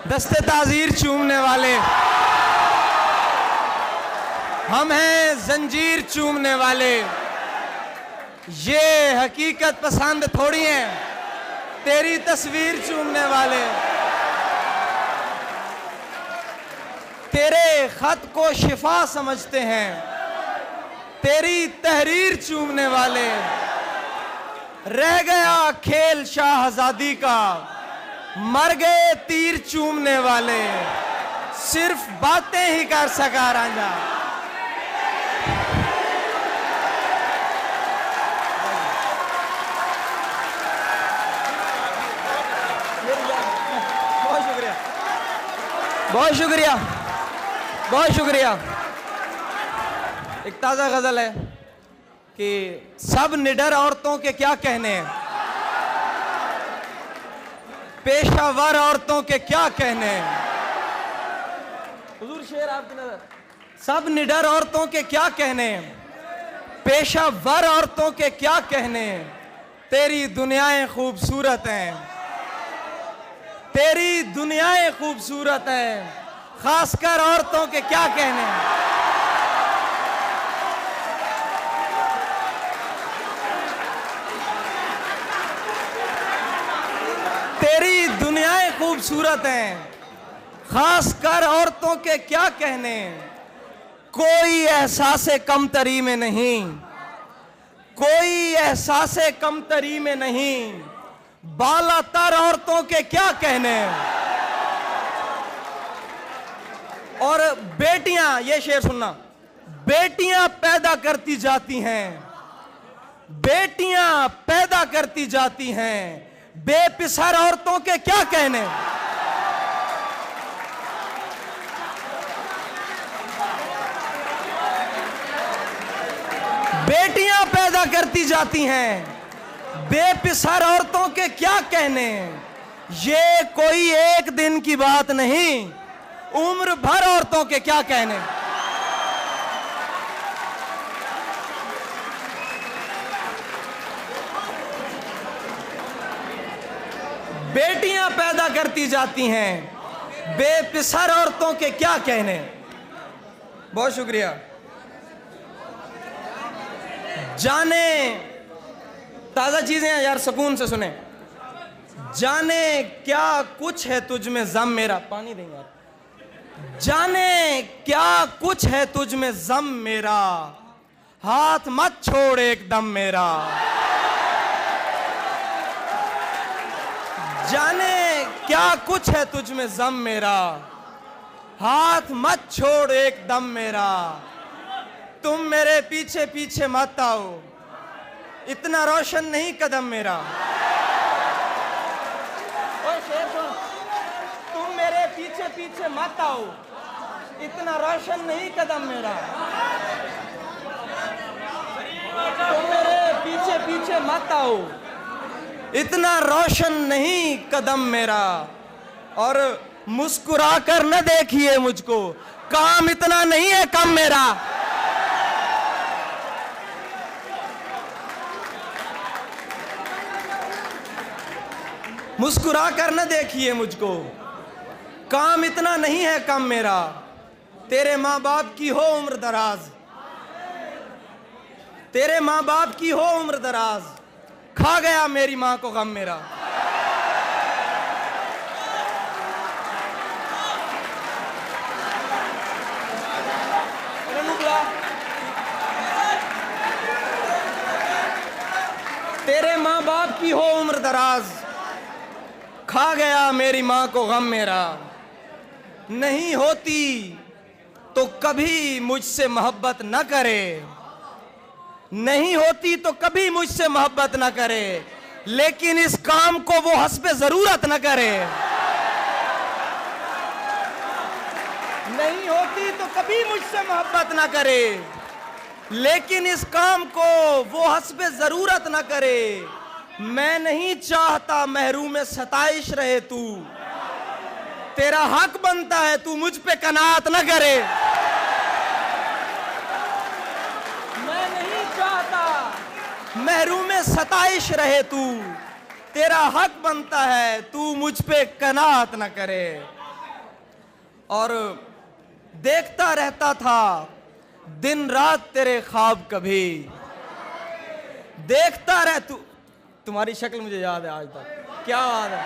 दस्ते ताज़ीर चूमने वाले, हम हैं जंजीर चूमने वाले। ये हकीकत पसंद थोड़ी है तेरी तस्वीर चूमने वाले। तेरे खत को शिफा समझते हैं तेरी तहरीर चूमने वाले। रह गया खेल शाहजादी का, मर गए तीर चूमने वाले। सिर्फ बातें ही कर सका रांझा। बहुत शुक्रिया, बहुत शुक्रिया, बहुत शुक्रिया। एक ताज़ा गज़ल है कि सब निडर औरतों के क्या कहने हैं, पेशावर औरतों के क्या कहने हैं। हुजूर शेर आपकी नजर। सब निडर औरतों के क्या कहने हैं, पेशावर औरतों के क्या कहने हैं। तेरी दुनियाएं खूबसूरत हैं, तेरी दुनियाएं खूबसूरत हैं, खासकर औरतों के क्या कहने हैं। तेरी दुनियाएं खूबसूरत हैं, खासकर औरतों के क्या कहने। कोई एहसासे कमतरी में नहीं, कोई एहसासे कमतरी में नहीं, बालातर औरतों के क्या कहने। और बेटियां, ये शेर सुनना, बेटियां पैदा करती जाती हैं, बेटियां पैदा करती जाती हैं, बेपिसर औरतों के क्या कहने। बेटियां पैदा करती जाती हैं, बेपिसर औरतों के क्या कहने। ये कोई एक दिन की बात नहीं, उम्र भर औरतों के क्या कहने। बेटियां पैदा करती जाती हैं, बेपिसर औरतों के क्या कहने। बहुत शुक्रिया। जाने, ताजा चीजें हैं यार, सुकून से सुने। जाने क्या कुछ है तुझ में ज़म मेरा, पानी देंगे आप। जाने क्या कुछ है तुझ में ज़म मेरा, हाथ मत छोड़ एकदम मेरा। जाने क्या कुछ है तुझ में ज़म मेरा, हाथ मत छोड़ एकदम मेरा। तुम मेरे पीछे पीछे मत आओ, इतना रोशन नहीं कदम मेरा। और शेर सुन, तुम मेरे पीछे पीछे मत आओ, इतना रोशन नहीं कदम मेरा। तुम मेरे पीछे पीछे मत आओ, इतना रोशन नहीं कदम मेरा। और मुस्कुरा कर न देखिए मुझको, काम इतना नहीं है कम मेरा। मुस्कुरा कर न देखिए मुझको, काम इतना नहीं है कम मेरा। तेरे माँ बाप की हो उम्र दराज, तेरे माँ बाप की हो उम्र दराज, खा गया मेरी माँ को गम मेरा। तेरे माँ बाप की हो उम्र दराज, खा गया मेरी माँ को गम मेरा। नहीं होती तो कभी मुझसे मोहब्बत न करे, नहीं होती तो कभी मुझसे मोहब्बत न करे, लेकिन इस काम को वो हस्बे जरूरत न करे। नहीं होती तो कभी मुझसे मोहब्बत न करे, लेकिन इस काम को वो हस्बे जरूरत न करे। मैं नहीं चाहता महरूम सताइश रहे तू, तेरा हक बनता है तू मुझ पे कनात न करे। मैं नहीं चाहता महरूम सताइश रहे तू, तेरा हक बनता है तू मुझ पे कनात न करे। और देखता रहता था दिन रात तेरे ख्वाब कभी, देखता रह तू, तुम्हारी शक्ल मुझे याद है आज तक, क्या याद है।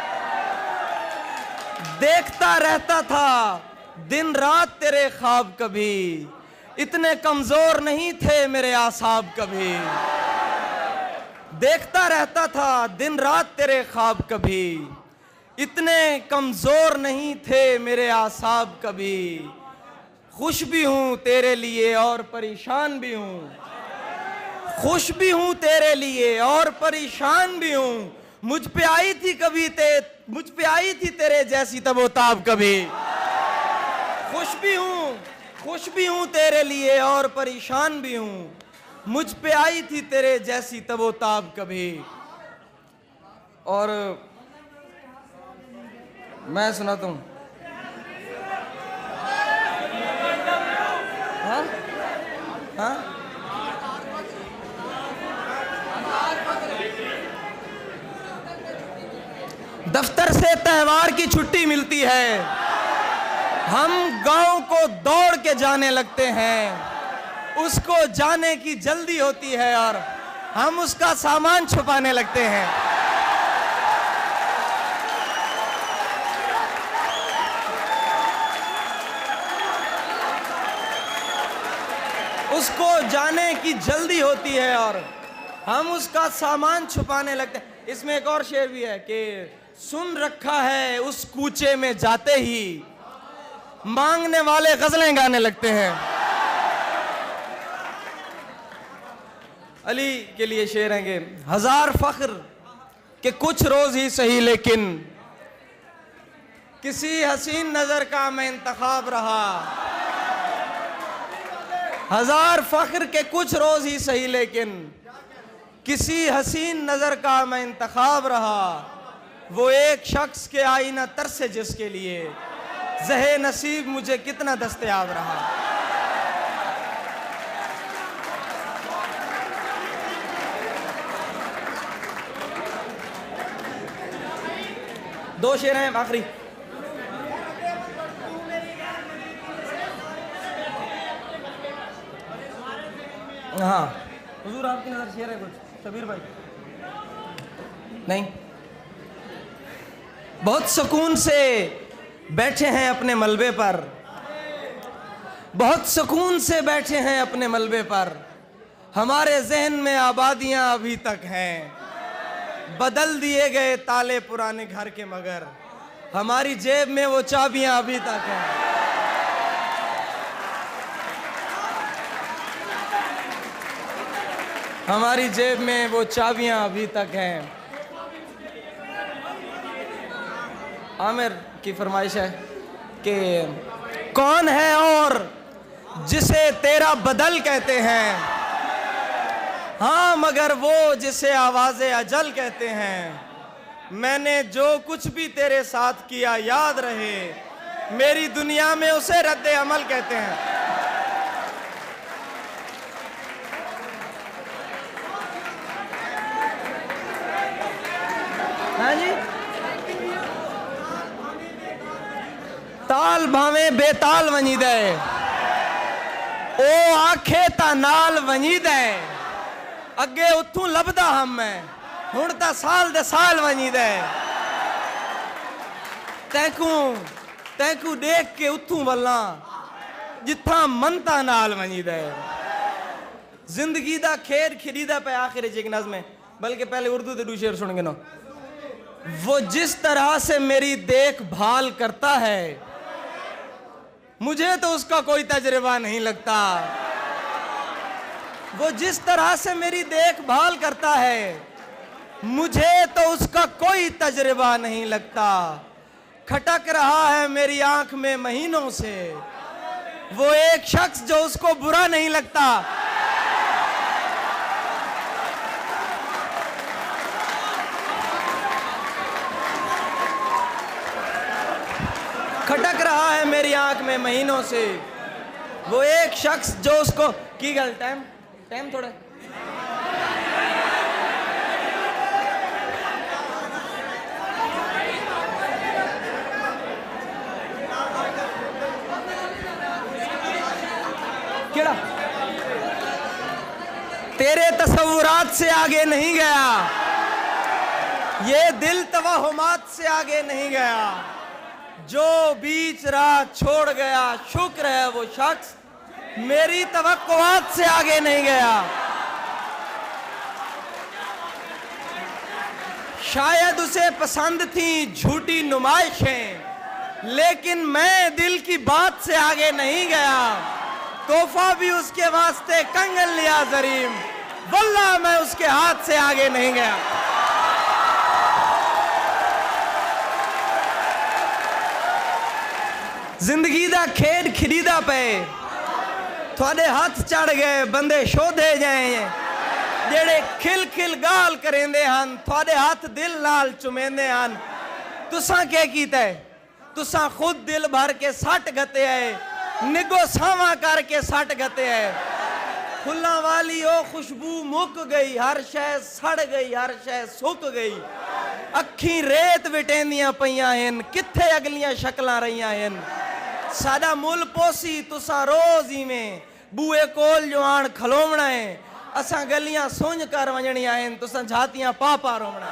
देखता रहता था दिन रात तेरे ख्वाब कभी, इतने कमजोर नहीं थे मेरे आसाब कभी। देखता रहता था दिन रात तेरे ख्वाब कभी, इतने कमजोर नहीं थे मेरे आसाब कभी। खुश भी हूं तेरे लिए और परेशान भी हूं, खुश भी हूं तेरे लिए और परेशान भी हूं। मुझ पे आई थी तेरे जैसी तबोताब कभी। खुश भी हूं तेरे लिए और परेशान भी हूं। मुझ पे आई थी तेरे जैसी तबोताब कभी। और मैं सुनाता हूं। हाँ हाँ दफ्तर से त्योहार की छुट्टी मिलती है, हम गांव को दौड़ के जाने लगते हैं। उसको जाने की जल्दी होती है और हम उसका सामान छुपाने लगते हैं। उसको जाने की जल्दी होती है और हम उसका सामान छुपाने लगते हैं। इसमें एक और शेर भी है कि सुन रखा है उस कूचे में जाते ही मांगने वाले गजलें गाने लगते हैं। अली के लिए शेर है कि हजार फख्र के कुछ रोज ही सही, लेकिन किसी हसीन नजर का मैं इंतखाब रहा। हजार फख्र के कुछ रोज ही सही, लेकिन किसी हसीन नजर का मैं इंतखाब रहा। वो एक शख्स के आईना तरसे जिसके लिए ज़हे नसीब मुझे कितना दस्तयाब रहा। दो शेर हैं आखिरी। हाँ हुजूर आपकी नजर शेर है कुछ शबीर भाई? नहीं। बहुत सुकून से बैठे हैं अपने मलबे पर, बहुत सुकून से बैठे हैं अपने मलबे पर। हमारे जहन में आबादियां अभी तक हैं, बदल दिए गए ताले पुराने घर के, मगर हमारी जेब में वो चाबियां अभी तक हैं। हमारी जेब में वो चाबियां अभी तक हैं। आमिर की फरमाइश है कि कौन है और जिसे तेरा बदल कहते हैं, हाँ मगर वो जिसे आवाज़े अजल कहते हैं। मैंने जो कुछ भी तेरे साथ किया याद रहे, मेरी दुनिया में उसे रद्द अमल कहते हैं। हाँ जी। ताल भावे बेताल वनी दे, ओ आखे ता नाल वनी दे। अगे उतू लभदा हम मैं, हुण ता साल दे साल वनी दे। तैकू देख के उतू वल्ला जिथा मनता नाल वनी दे। जिंदगी दा खेर खरीदा पे आखिर एक नज़्म में, बल्कि पहले उर्दू दे दो शेर सुन के नो। वो जिस तरह से मेरी देखभाल करता है, मुझे तो उसका कोई तजुर्बा नहीं लगता। वो जिस तरह से मेरी देखभाल करता है, मुझे तो उसका कोई तजुर्बा नहीं लगता। खटक रहा है मेरी आंख में महीनों से वो एक शख्स जो उसको बुरा नहीं लगता। खटक रहा है मेरी आंख में महीनों से वो एक शख्स जो उसको की गल टाइम थोड़ा केड़ा तेरे तसव्वुरात से आगे नहीं गया, ये दिल तवहुमात से आगे नहीं गया, जो बीच राह छोड़ गया शुक्र है वो शख्स मेरी तवक्कुआत से आगे नहीं गया। शायद उसे पसंद थी झूठी नुमाइशें, लेकिन मैं दिल की बात से आगे नहीं गया, तोहफा भी उसके वास्ते कंगन लिया जरीम, वल्लाह मैं उसके हाथ से आगे नहीं गया। जिंदगी दा खेड खरीदा पे थोड़े हाथ चढ़ गए बंदे शोधे जाए, जेड़े खिल खिल गाल करेंदे हन थोड़े हाथ दिल नाल चुमेंदे हन। तुसा क्या कीता है? तुसा खुद दिल भर के सट गते है, निगो सावा करके सट गते है। फुल्लां वाली ओ खुशबू मुक गई, हर शय सड़ गई, हर शय सुक गई, अखी रेत विटेंदियां पईयां हन, किथे अगलियां शक्लां रहियां हन। साडा मुल पोसी तुसा रोज इवें बूए कोल जो आण खलोवना है, असां गलियां सुंज कर वजणियां हन, तुसा झातियां पापा रोवना।